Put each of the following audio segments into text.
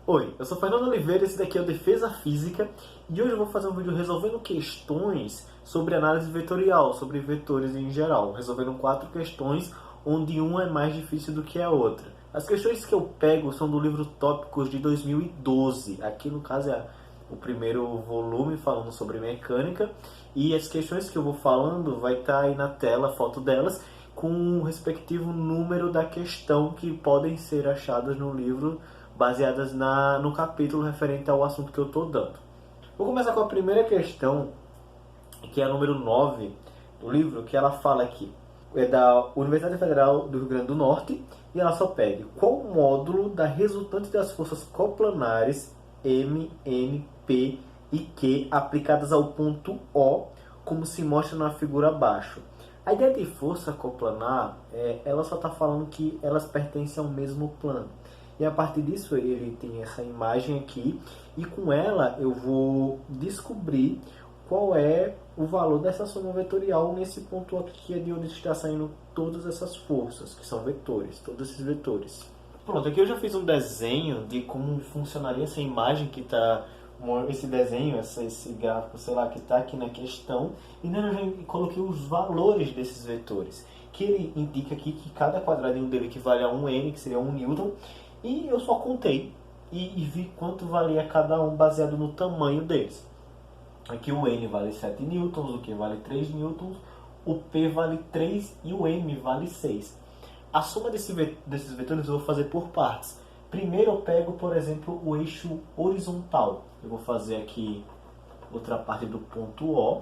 Oi, eu sou Fernando Oliveira, esse daqui é o Defesa Física e hoje eu vou fazer um vídeo resolvendo questões sobre análise vetorial, sobre vetores em geral, resolvendo 4 questões onde uma é mais difícil do que a outra. As questões que eu pego são do livro Tópicos de 2012, aqui no caso é o primeiro volume falando sobre mecânica, e as questões que eu vou falando vai estar aí na tela a foto delas com o respectivo número da questão que podem ser achadas no livro baseadas no capítulo referente ao assunto que eu estou dando. Vou começar com a primeira questão, que é a número 9 do livro, que ela fala aqui. É da Universidade Federal do Rio Grande do Norte, e ela só pede qual o módulo da resultante das forças coplanares M, N, P e Q aplicadas ao ponto O, como se mostra na figura abaixo. A ideia de força coplanar, ela só está falando que elas pertencem ao mesmo plano. E a partir disso ele tem essa imagem aqui, e com ela eu vou descobrir qual é o valor dessa soma vetorial nesse ponto aqui, que é de onde está saindo todas essas forças, que são vetores, todos esses vetores. Pronto, aqui eu já fiz um desenho de como funcionaria essa imagem que está, esse desenho, esse gráfico, sei lá, que está aqui na questão, e eu já coloquei os valores desses vetores, que ele indica aqui que cada quadradinho dele equivale a 1 N, que seria 1 newton, e eu só contei e vi quanto valia cada um baseado no tamanho deles. Aqui o N vale 7 newtons, o Q vale 3 newtons, o P vale 3 e o M vale 6. A soma desses vetores eu vou fazer por partes. Primeiro eu pego, por exemplo, o eixo horizontal. Eu vou fazer aqui outra parte do ponto O.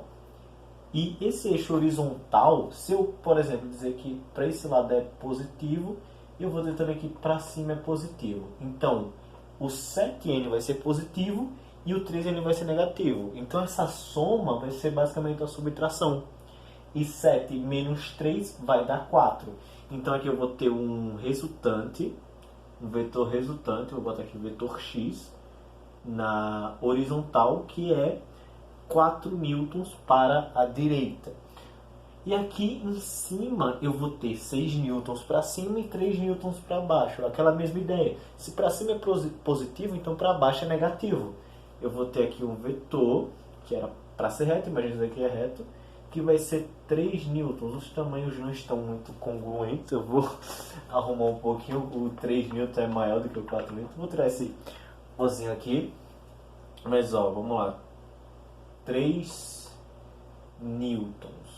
E esse eixo horizontal, se eu, por exemplo, dizer que para esse lado é positivo, eu vou dizer também que para cima é positivo. Então, o 7N vai ser positivo e o 3N vai ser negativo. Então, essa soma vai ser basicamente a subtração. E 7 menos 3 vai dar 4. Então, aqui eu vou ter um resultante, um vetor resultante, vou botar aqui o vetor X, na horizontal, que é 4 newtons para a direita. E aqui em cima eu vou ter 6 newtons para cima e 3 newtons para baixo. Aquela mesma ideia. Se para cima é positivo, então para baixo é negativo. Eu vou ter aqui um vetor, que era para ser reto, imagina que é reto, que vai ser 3 newtons. Os tamanhos não estão muito congruentes. Eu vou arrumar um pouquinho. O 3 newtons é maior do que o 4 newtons. Vou tirar esse ozinho aqui. Mas ó, vamos lá. 3 newtons.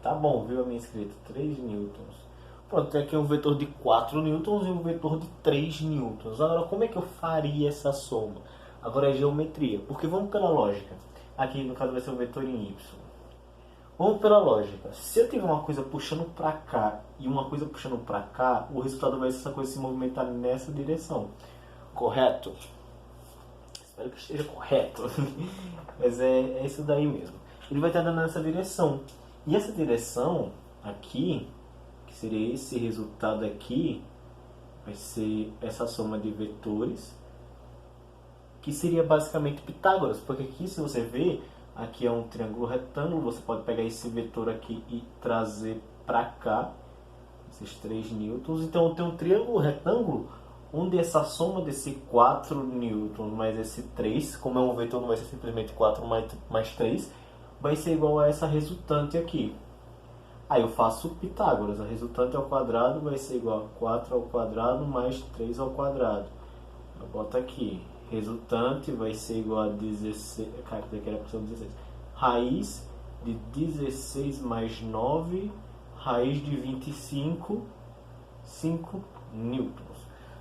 Tá bom, viu a minha escrita? 3 newtons. Pronto, tem aqui um vetor de 4 newtons e um vetor de 3 newtons. Agora, como é que eu faria essa soma? Agora é geometria, porque vamos pela lógica. Aqui, no caso, vai ser um vetor em Y. Vamos pela lógica. Se eu tiver uma coisa puxando para cá e uma coisa puxando para cá, o resultado vai ser essa coisa se movimentar nessa direção. Correto? Espero que esteja correto. Mas é isso daí mesmo. Ele vai estar dando nessa direção. E essa direção aqui, que seria esse resultado aqui, vai ser essa soma de vetores, que seria basicamente Pitágoras, porque aqui, se você ver, aqui é um triângulo retângulo, você pode pegar esse vetor aqui e trazer para cá, esses 3 newtons. Então eu tenho um triângulo retângulo, onde essa soma desse 4 newtons mais esse 3, como é um vetor, não vai ser simplesmente 4 mais 3, vai ser igual a essa resultante aqui. Aí eu faço Pitágoras. A resultante ao quadrado vai ser igual a 4 ao quadrado mais 3 ao quadrado. Eu boto aqui. Resultante vai ser igual a 16... Cara, daqui era a opção 16. Raiz de 16 mais 9, raiz de 25, 5 newtons.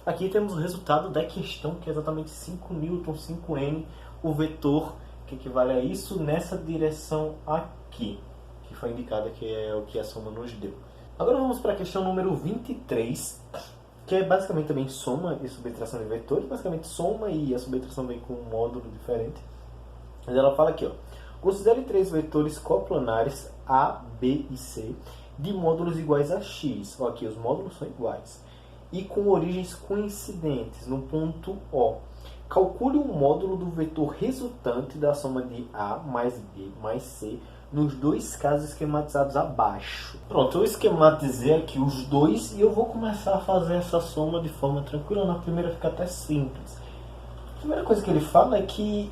Aqui temos o resultado da questão, que é exatamente 5 newtons, 5N, o vetor que equivale a isso nessa direção aqui, que foi indicada, que é o que a soma nos deu. Agora vamos para a questão número 23, que é basicamente também soma e subtração de vetores, basicamente soma e a subtração vem com um módulo diferente. Mas ela fala aqui, ó, considere 3 vetores coplanares A, B e C de módulos iguais a x. Ó, aqui os módulos são iguais. E com origens coincidentes no ponto O. Calcule o módulo do vetor resultante da soma de A mais B mais C nos dois casos esquematizados abaixo. Pronto, eu esquematizei aqui os dois e eu vou começar a fazer essa soma de forma tranquila. Na primeira fica até simples. A primeira coisa que ele fala é que,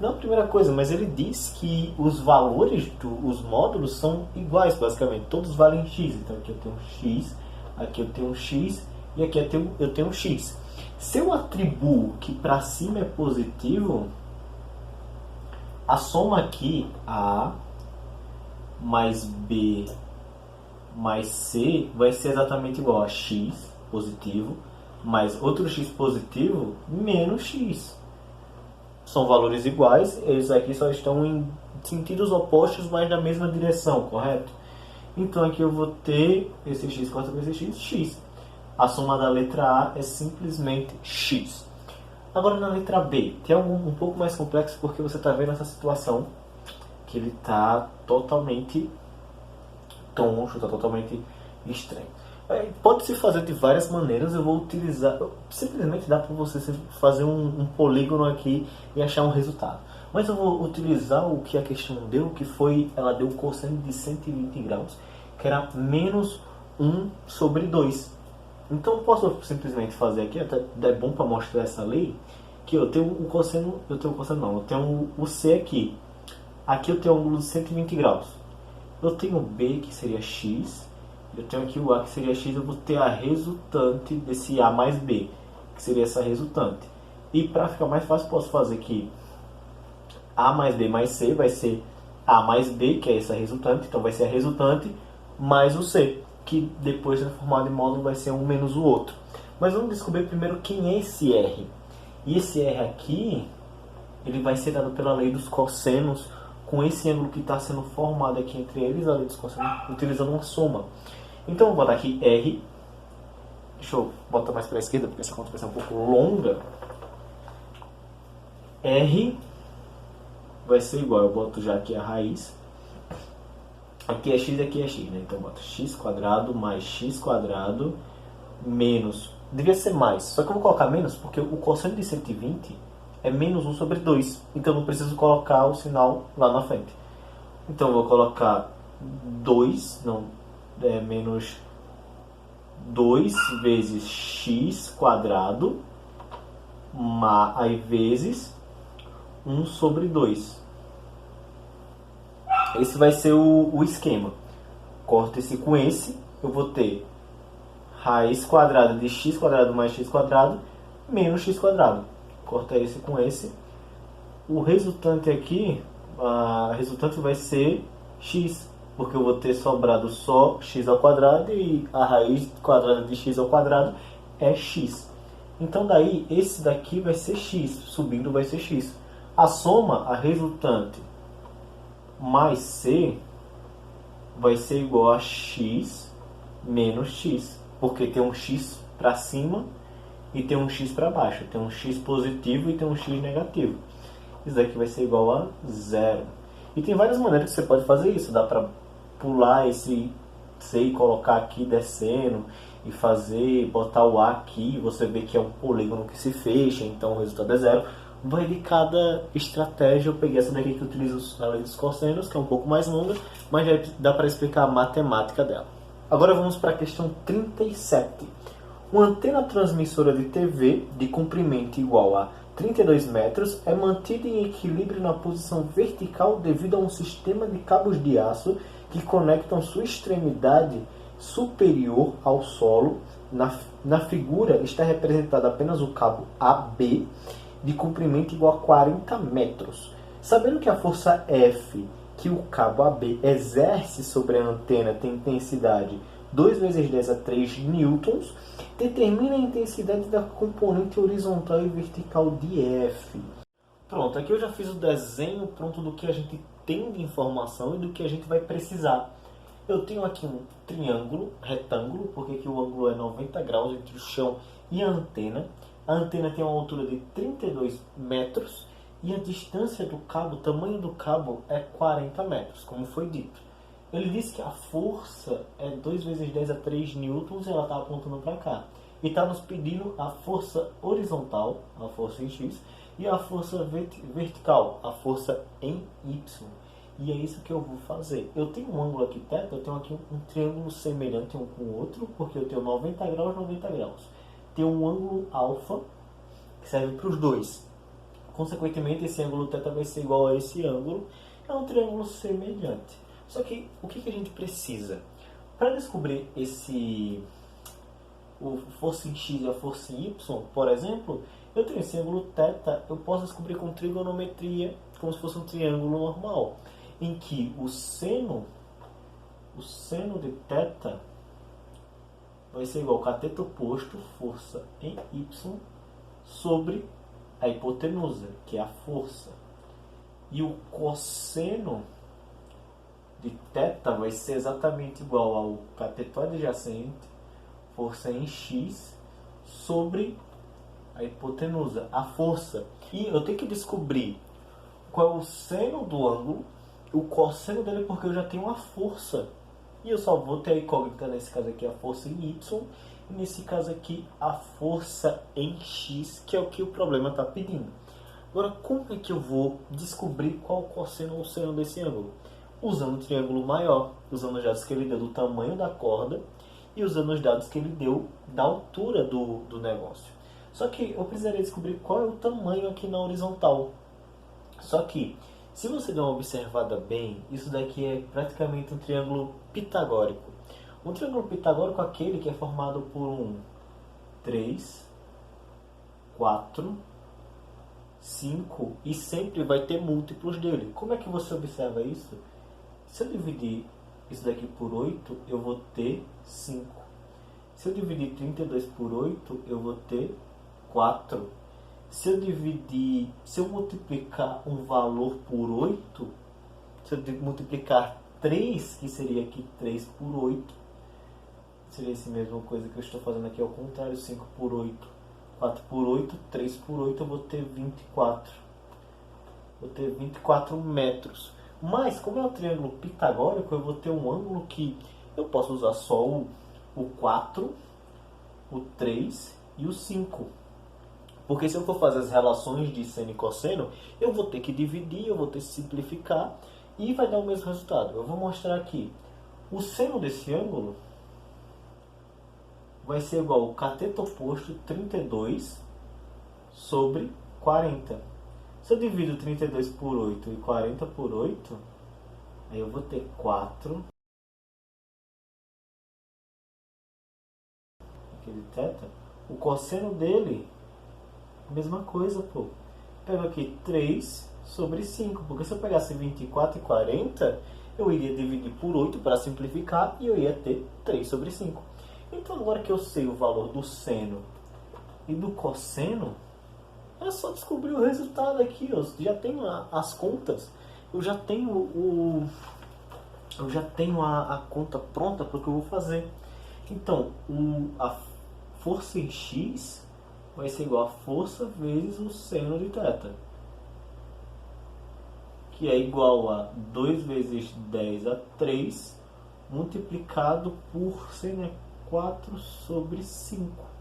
não a primeira coisa, mas ele diz que os valores dos módulos são iguais, basicamente. Todos valem x. Então aqui eu tenho um x, aqui eu tenho um x e aqui eu tenho um x. Se eu atribuo que para cima é positivo, a soma aqui, A mais B mais C, vai ser exatamente igual a x positivo mais outro x positivo menos x. São valores iguais, eles aqui só estão em sentidos opostos, mas na mesma direção, correto? Então aqui eu vou ter esse x corta com esse x, x. A soma da letra A é simplesmente x. Agora na letra B, tem algo um pouco mais complexo, porque você está vendo essa situação que ele está totalmente tonto, está totalmente estranho. Pode-se fazer de várias maneiras, eu vou utilizar, simplesmente dá para você fazer um polígono aqui e achar um resultado. Mas eu vou utilizar o que a questão deu, que foi, ela deu o cosseno de 120 graus, que era menos 1 sobre 2. Então eu posso simplesmente fazer aqui, até é bom para mostrar essa lei, que eu tenho o cosseno, eu tenho o C aqui. Aqui eu tenho um ângulo de 120 graus. Eu tenho o B, que seria x, eu tenho aqui o A, que seria x, eu vou ter a resultante desse A mais B, que seria essa resultante. E para ficar mais fácil, posso fazer que A mais B mais C vai ser A mais B, que é essa resultante, então vai ser a resultante, mais o C, que depois transformado em módulo vai ser um menos o outro. Mas vamos descobrir primeiro quem é esse R. E esse R aqui, ele vai ser dado pela lei dos cossenos, com esse ângulo que está sendo formado aqui entre eles, a lei dos cossenos, utilizando uma soma. Então eu vou botar aqui R, deixa eu botar mais para a esquerda, porque essa conta vai ser um pouco longa. R vai ser igual, eu boto já aqui a raiz, aqui é x e aqui é x, né? Então eu boto x quadrado mais x quadrado menos, devia ser mais, só que eu vou colocar menos porque o cosseno de 120 é menos 1 sobre 2, então eu não preciso colocar o sinal lá na frente. Então eu vou colocar 2, menos 2 vezes x quadrado, aí vezes 1 sobre 2. Esse vai ser o esquema. Corto esse com esse, eu vou ter raiz quadrada de x quadrado mais x quadrado menos x quadrado. Corta esse com esse. O resultante aqui, a resultante vai ser x, porque eu vou ter sobrado só x ao quadrado e a raiz quadrada de x ao quadrado é x. Então daí, esse daqui vai ser x, subindo vai ser x. A soma, a resultante mais c, vai ser igual a x menos x, porque tem um x para cima e tem um x para baixo. Tem um x positivo e tem um x negativo. Isso daqui vai ser igual a zero. E tem várias maneiras que você pode fazer isso. Dá para pular esse C e colocar aqui descendo e botar o A aqui. Você vê que é um polígono que se fecha, então o resultado é zero. Vai de cada estratégia. Eu peguei essa daqui que eu utilizo na lei dos cossenos, que é um pouco mais longa, mas já dá para explicar a matemática dela. Agora vamos para a questão 37. Uma antena transmissora de TV de comprimento igual a 32 metros é mantida em equilíbrio na posição vertical devido a um sistema de cabos de aço que conectam sua extremidade superior ao solo. Na figura está representado apenas o cabo AB de comprimento igual a 40 metros. Sabendo que a força F que o cabo AB exerce sobre a antena tem intensidade 2 vezes 10 a 3 newtons, determina a intensidade da componente horizontal e vertical de F. Pronto, aqui eu já fiz o desenho pronto do que a gente tem de informação e do que a gente vai precisar. Eu tenho aqui um triângulo, retângulo, porque aqui o ângulo é 90 graus entre o chão e a antena. A antena tem uma altura de 32 metros e a distância do cabo, o tamanho do cabo é 40 metros, como foi dito. Ele disse que a força é 2 vezes 10 a 3 newtons e ela está apontando para cá. E está nos pedindo a força horizontal, a força em x, e a força vertical, a força em y. E é isso que eu vou fazer. Eu tenho um ângulo aqui θ, eu tenho aqui um triângulo semelhante um com o outro, porque eu tenho 90 graus, 90 graus. Tenho um ângulo alfa, que serve para os dois. Consequentemente, esse ângulo θ vai ser igual a esse ângulo. É um triângulo semelhante. Só que, o que a gente precisa? Para descobrir o força em x e a força em y, por exemplo, eu tenho esse ângulo θ, eu posso descobrir com trigonometria, como se fosse um triângulo normal, em que o seno de θ vai ser igual ao cateto oposto, força em y, sobre a hipotenusa, que é a força. E o cosseno de θ vai ser exatamente igual ao cateto adjacente, força em x, sobre a hipotenusa, a força. E eu tenho que descobrir qual é o seno do ângulo, o cosseno dele, porque eu já tenho a força. E eu só vou ter a incógnita, nesse caso aqui, a força em y, e nesse caso aqui, a força em x, que é o que o problema está pedindo. Agora, como é que eu vou descobrir qual o cosseno ou o seno desse ângulo? Usando o triângulo maior, usando os dados que ele deu do tamanho da corda e usando os dados que ele deu da altura do negócio. Só que eu precisaria descobrir qual é o tamanho aqui na horizontal. Só que, se você der uma observada bem, isso daqui é praticamente um triângulo pitagórico. Um triângulo pitagórico é aquele que é formado por um 3, 4, 5 e sempre vai ter múltiplos dele. Como é que você observa isso? Se eu dividir isso daqui por 8, eu vou ter 5. Se eu dividir 32 por 8, eu vou ter 4. Se eu multiplicar um valor por 8, se eu multiplicar 3, que seria aqui 3 por 8, seria essa mesma coisa que eu estou fazendo aqui ao contrário, 5 por 8, 4 por 8, 3 por 8, eu vou ter 24. Vou ter 24 metros. Mas, como é um triângulo pitagórico, eu vou ter um ângulo que eu posso usar só o 4, o 3 e o 5. Porque se eu for fazer as relações de seno e cosseno, eu vou ter que dividir, eu vou ter que simplificar e vai dar o mesmo resultado. Eu vou mostrar aqui. O seno desse ângulo vai ser igual ao cateto oposto 32 sobre 40. Se eu divido 32 por 8 e 40 por 8, aí eu vou ter 4. Aquele θ. O cosseno dele, mesma coisa, pô. Pego aqui 3 sobre 5, porque se eu pegasse 24 e 40, eu iria dividir por 8 para simplificar e eu ia ter 3 sobre 5. Então agora que eu sei o valor do seno e do cosseno, é só descobrir o resultado aqui. Eu já tenho as contas, eu já tenho a conta pronta para o que eu vou fazer. Então, a força em x vai ser igual a força vezes o seno de θ, que é igual a 2 vezes 10 a 3 multiplicado por seno é 4 sobre 5.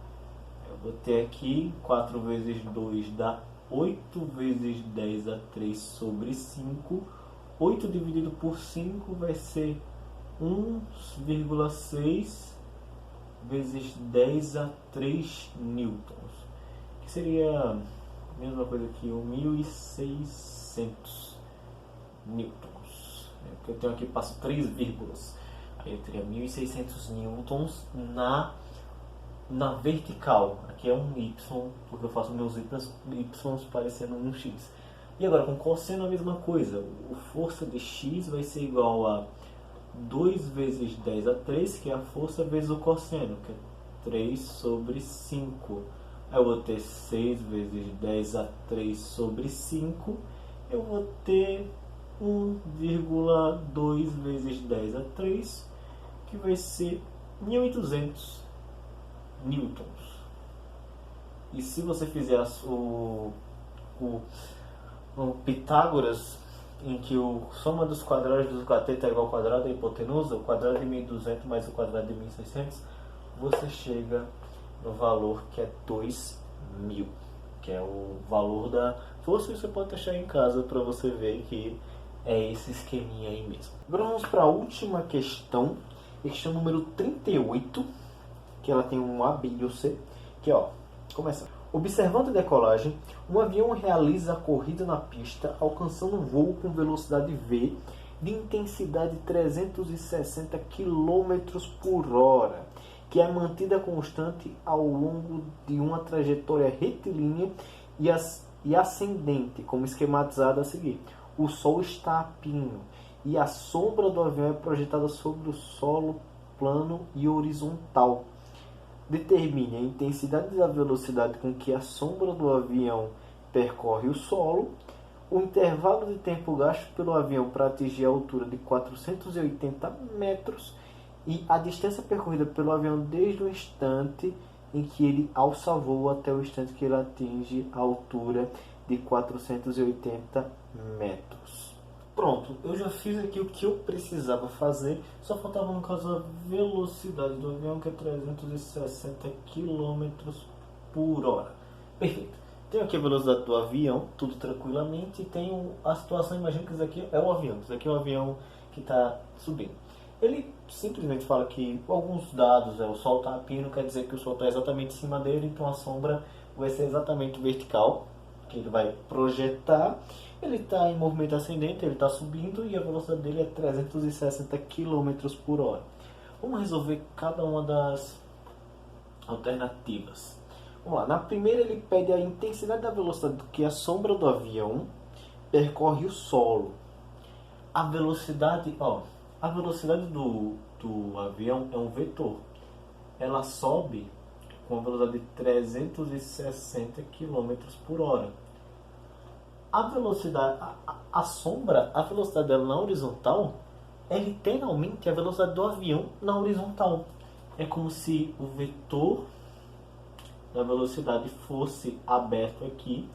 Eu vou ter aqui 4 vezes 2 dá 8 vezes 10 a 3 sobre 5. 8 dividido por 5 vai ser 1,6 vezes 10 a 3 newtons. Que seria a mesma coisa que 1.600 newtons. Porque eu tenho aqui, passo 3 vírgulas. Aí eu teria 1.600 newtons na vertical. Aqui é um y, porque eu faço meus y parecendo um x. E agora com cosseno a mesma coisa. O força de x vai ser igual a 2 vezes 10 a 3, que é a força vezes o cosseno, que é 3 sobre 5. Aí eu vou ter 6 vezes 10 a 3 sobre 5. Eu vou ter 1,2 vezes 10 a 3, que vai ser 1.200 newtons. E se você fizer o Pitágoras, em que o soma dos quadrados do cateto é igual ao quadrado da hipotenusa, o quadrado de 1.200 mais o quadrado de 1.600, você chega no valor que é 2.000, que é o valor da força. Você pode achar em casa para você ver que É esse esqueminha aí mesmo. Agora vamos para a última questão número 38, que ela tem um A, B e o C, que ó, começa. Observando a decolagem, um avião realiza a corrida na pista, alcançando um voo com velocidade V de intensidade 360 km por hora, que é mantida constante ao longo de uma trajetória retilínea e ascendente, como esquematizado a seguir. O Sol está a pino e a sombra do avião é projetada sobre o solo plano e horizontal. Determine a intensidade da velocidade com que a sombra do avião percorre o solo, o intervalo de tempo gasto pelo avião para atingir a altura de 480 metros e a distância percorrida pelo avião desde o instante em que ele alça voo até o instante que ele atinge a altura de 480 metros. Pronto, eu já fiz aqui o que eu precisava fazer, só faltava no caso a velocidade do avião, que é 360 km por hora. Perfeito. Tenho aqui a velocidade do avião, tudo tranquilamente, e tenho a situação, imagina que isso aqui é o avião, isso aqui é o avião que está subindo. Ele simplesmente fala que alguns dados, o Sol está a pino, quer dizer que o Sol está exatamente em cima dele, então a sombra vai ser exatamente vertical, que ele vai projetar. Ele está em movimento ascendente, ele está subindo e a velocidade dele é 360 km por hora. Vamos resolver cada uma das alternativas. Vamos lá, na primeira ele pede a intensidade da velocidade que a sombra do avião percorre o solo. A velocidade do avião é um vetor. Ela sobe com a velocidade de 360 km por hora. A velocidade, a sombra, a velocidade dela na horizontal é literalmente a velocidade do avião na horizontal. É como se o vetor da velocidade fosse aberto aqui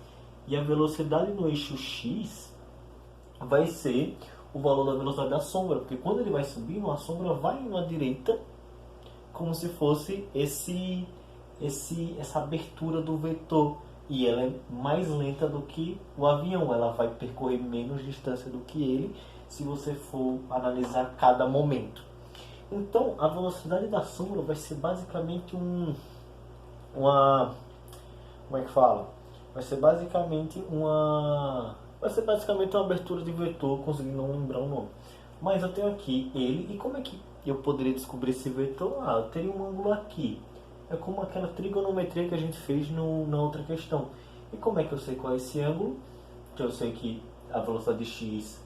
e a velocidade no eixo X vai ser o valor da velocidade da sombra, porque quando ele vai subindo, a sombra vai na direita, como se fosse essa abertura do vetor, e ela é mais lenta do que o avião, ela vai percorrer menos distância do que ele, se você for analisar cada momento. Então, a velocidade da sombra vai ser basicamente Vai ser basicamente uma abertura de vetor, conseguindo não lembrar o nome. Mas eu tenho aqui ele, e como é que eu poderia descobrir esse vetor? Eu teria um ângulo aqui. É como aquela trigonometria que a gente fez na outra questão. E como é que eu sei qual é esse ângulo? Eu sei que a velocidade de x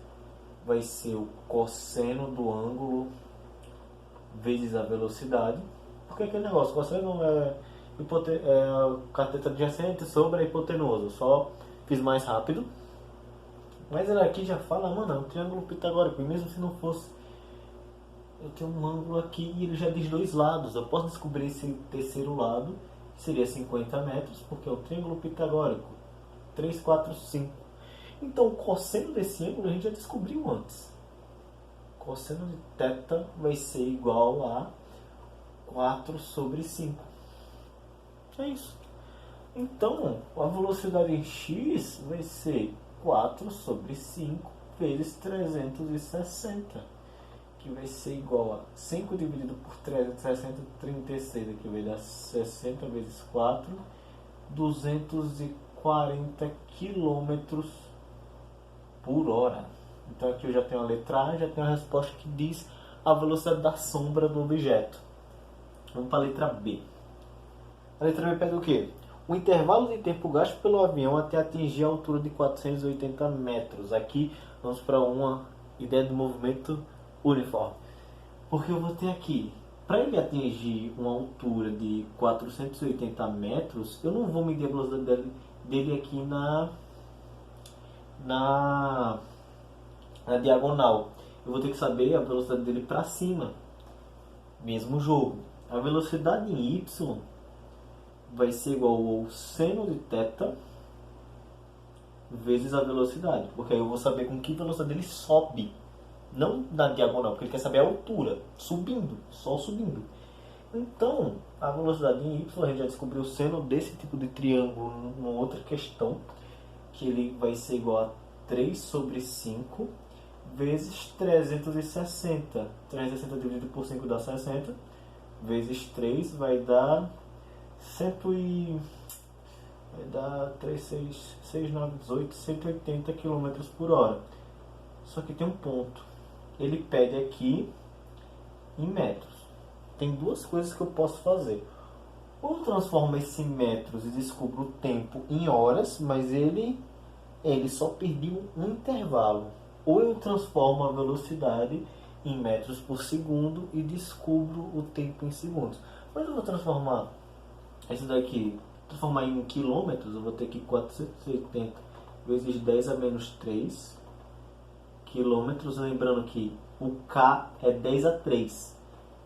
vai ser o cosseno do ângulo vezes a velocidade. Porque aquele negócio, cosseno é cateto adjacente sobre a hipotenusa. Eu só fiz mais rápido. Mas ele aqui já fala, mano, é um triângulo pitagórico. E mesmo se não fosse, eu tenho um ângulo aqui e ele já diz dois lados. Eu posso descobrir esse terceiro lado, que seria 50 metros, porque é um triângulo pitagórico. 3, 4, 5. Então o cosseno desse ângulo a gente já descobriu antes. Cosseno de θ vai ser igual a 4 sobre 5. É isso. Então, a velocidade em x vai ser 4 sobre 5 vezes 360, que vai ser igual a 5 dividido por 336, aqui vai dar 60 vezes 4, 240 km por hora. Então aqui eu já tenho a letra A, já tenho a resposta que diz a velocidade da sombra do objeto. Vamos para a letra B. A letra B pede o quê? O intervalo de tempo gasto pelo avião até atingir a altura de 480 metros. Aqui vamos para uma ideia de movimento uniforme. Porque eu vou ter aqui, para ele atingir uma altura de 480 metros, eu não vou medir a velocidade dele aqui na diagonal. Eu vou ter que saber a velocidade dele para cima. Mesmo jogo. A velocidade em y vai ser igual ao seno de θ vezes a velocidade. Porque aí eu vou saber com que velocidade ele sobe. Não na diagonal, porque ele quer saber a altura. Subindo, só subindo. Então, a velocidade em y, a gente já descobriu o seno desse tipo de triângulo numa outra questão. Que ele vai ser igual a 3 sobre 5 vezes 360. 360 dividido por 5 dá 60. Vezes 3 vai dar 3, 6, 9, 18, 180 km por hora. Só que tem um ponto. Ele pede aqui em metros. Tem duas coisas que eu posso fazer. Ou eu transformo esse em metros e descubro o tempo em horas, mas ele só perdeu um intervalo. Ou eu transformo a velocidade em metros por segundo e descubro o tempo em segundos. Mas eu vou transformar isso daqui, transformar em quilômetros, eu vou ter que 480 vezes 10 a menos 3 quilômetros, lembrando que o K é 10 a 3.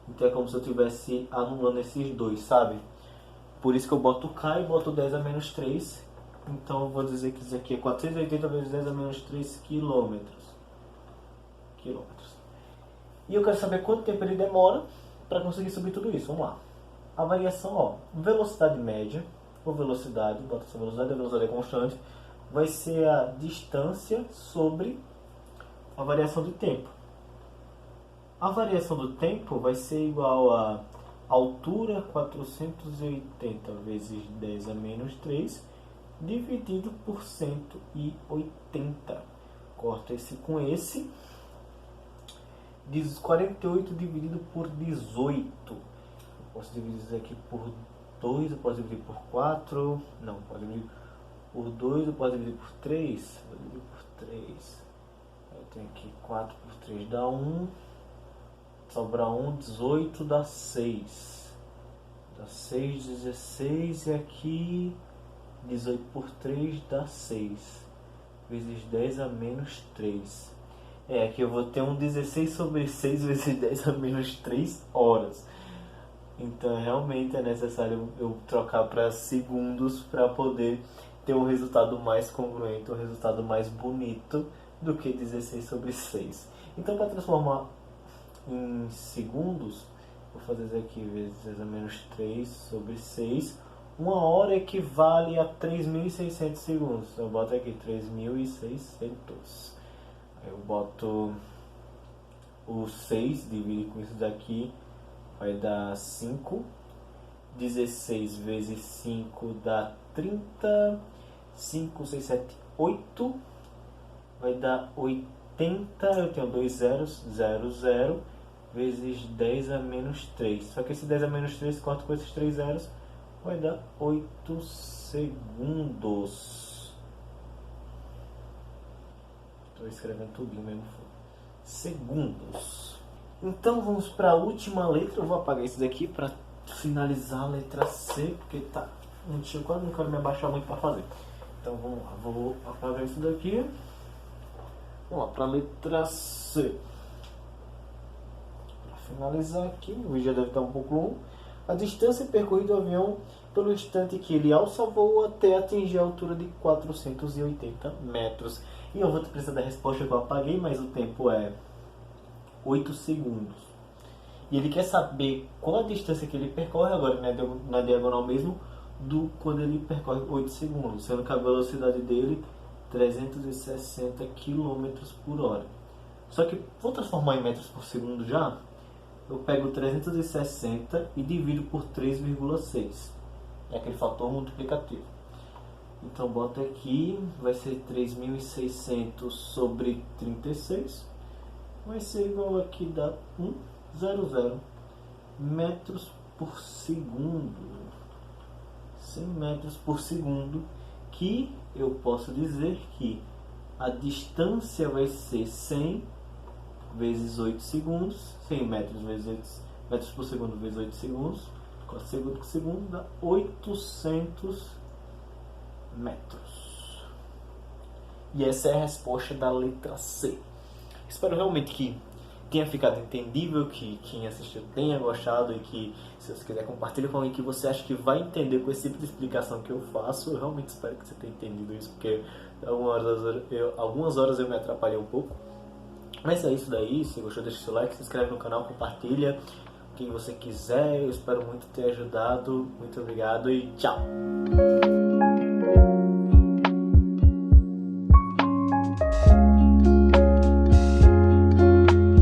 Então é como se eu estivesse anulando esses dois, sabe? Por isso que eu boto o K e boto 10 a menos 3. Então eu vou dizer que isso aqui é 480 vezes 10 a menos 3 quilômetros. E eu quero saber quanto tempo ele demora para conseguir subir tudo isso. Vamos lá. A variação, ó, velocidade média, ou velocidade, bota essa velocidade, a velocidade é constante, vai ser a distância sobre a variação do tempo. A variação do tempo vai ser igual a altura 480 vezes 10 a menos 3 dividido por 180. Corta esse com esse. 48 dividido por 18. Eu posso dividir isso aqui por 2, eu posso dividir por 4. Não, posso dividir por 2, eu posso dividir por 3. Vou dividir por 3. Eu tenho aqui 4 por 3 dá 1. Sobra 1, 18 dá 6. Dá 6, 16 e aqui 18 por 3 dá 6. Vezes 10 a menos 3. Aqui eu vou ter um 16 sobre 6 vezes 10 a menos 3 horas. Então realmente é necessário eu trocar para segundos para poder ter um resultado mais congruente, um resultado mais bonito do que 16 sobre 6. Então para transformar em segundos, vou fazer isso aqui vezes 10 a menos 3 sobre 6. Uma hora equivale a 3.600 segundos. Eu boto aqui 3.600. Eu boto o 6, divido com isso daqui, vai dar 5. 16 vezes 5 dá 30. 5, 6, 7, 8. Vai dar 80. Eu tenho 2 zeros, 0, 0. Vezes 10 a menos 3. Só que esse 10 a menos 3, corta com esses 3 zeros, vai dar 8 segundos. Estou escrevendo tudo mesmo. Segundos. Então vamos para a última letra. Eu vou apagar isso daqui para finalizar a letra C, porque tá muito, quase não quero me abaixar muito para fazer. Então vamos lá, vou apagar isso daqui. Vamos lá para a letra C. Para finalizar aqui, o vídeo já deve estar um pouco longo. A distância percorrida do avião pelo instante que ele alça voo até atingir a altura de 480 metros. E eu vou precisar da resposta que eu apaguei, mas o tempo é 8 segundos. E ele quer saber qual a distância que ele percorre agora na diagonal mesmo, do quando ele percorre 8 segundos, sendo que a velocidade dele 360 km por hora. Só que vou transformar em metros por segundo já. Eu pego 360 e divido por 3,6. É aquele fator multiplicativo. Então bota aqui, vai ser 3.600 sobre 36. Vai ser igual aqui, dá 100 metros por segundo. 100 metros por segundo, que eu posso dizer que a distância vai ser 100 vezes 8 segundos, 100 metros vezes 8 metros por segundo vezes 8 segundos, 4 segundos por segundo dá 800 metros. E essa é a resposta da letra C. Espero realmente que tenha ficado entendível, que quem assistiu tenha gostado e que, se você quiser, compartilhe com alguém que você acha que vai entender com esse tipo de explicação que eu faço. Eu realmente espero que você tenha entendido isso, porque algumas horas eu me atrapalhei um pouco. Mas é isso daí. Se gostou, deixa seu like, se inscreve no canal, compartilha quem você quiser. Eu espero muito ter ajudado. Muito obrigado e tchau!